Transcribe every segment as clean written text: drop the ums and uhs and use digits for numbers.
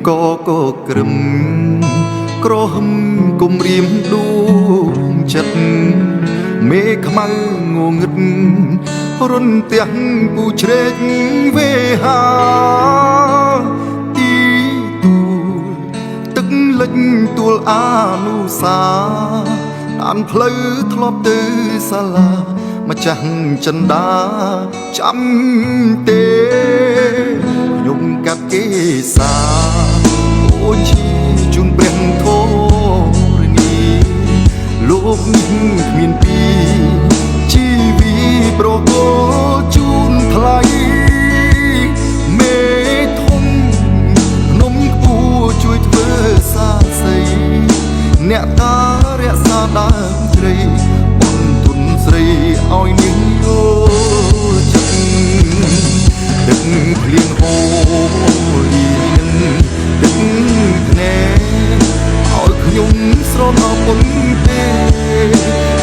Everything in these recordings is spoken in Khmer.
ក៏ក្រឹមក្រហមគំរាមដួងចិត្តមេខ្មៅងងឹតរុនទាំងពូជ្រែកវេហាទីទួលទឹកលិចទួលអានុសាអានផ្លូវធ្លាប់ទៅសាលាម្ចាស់ចិន្តាចាំទេខ្ញុំកាត់គេសាអូនជីជូនព្រះធរណីលោកនេះគ្មានពីជីវីប្រកោជូនថ្លៃមេធំនំគួជួយធ្វើសាស័យអ្នកតារក្សាដើមត្រីបុណ្យទុនស្រីឲ្យនាងយល់ចិត្តទឹកភ្លៀងហូរលីនឹងទឹកភ្នែកឲ្យខ្ញុំស្រណោពុនទេ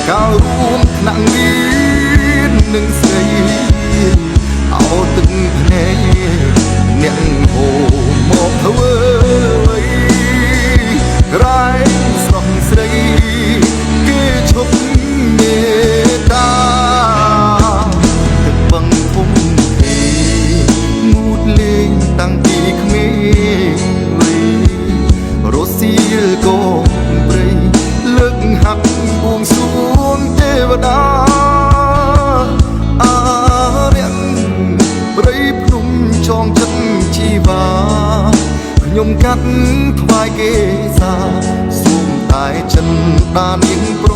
កាលរួមថ្នាក់រៀននឹងស្រីឲ្យទឹកភ្នែកអ្នកហូរមកធ្វើអ្វីក្រែងស្រស់ស្រីគេឈប់មេតាទឹកបឹងធំទេងូតលេងតាំងពីក្មេងវ័យរសៀលកងព្រៃលើកហាត់បួងសួងទេវតាអារាំងព្រៃភ្នំចងចិត្តជីវ៉ាខ្ញុំកាត់ថ្វាយគេសាសូមតែចិនដានាងប្រ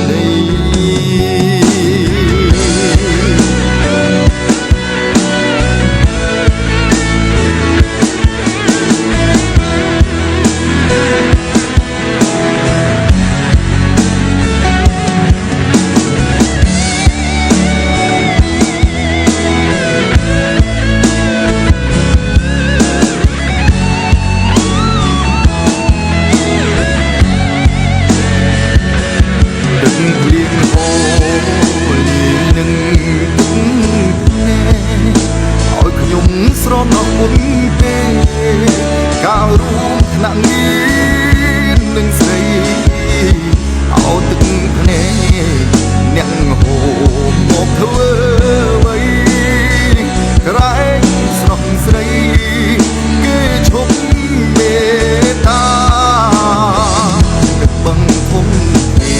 ណីស្រណោពុនទេកាលរួមថ្នាក់រៀននឹងស្រីឲ្យទឹកភ្នែកអ្នកហូរមកធ្វើអ្វីក្រែងស្រស់ស្រីគេឈប់មេតាទឹកបឹងធំទេ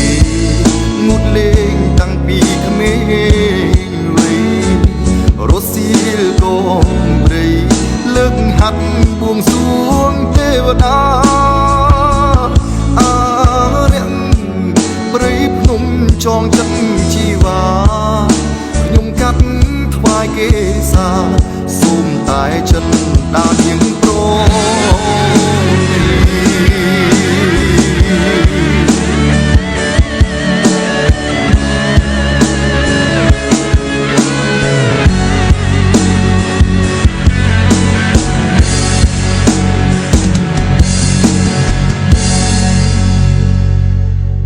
ងូតលេងតាំងពីក្មេងវ័យរសៀលកងលើកហាត់បួងសួងទេវតាអារាំងព្រៃភ្នំចងចិត្តជីវ៉ាខ្ញុំកាត់ថ្វាយគេសាសូមតែចិត្តដានាងប្រ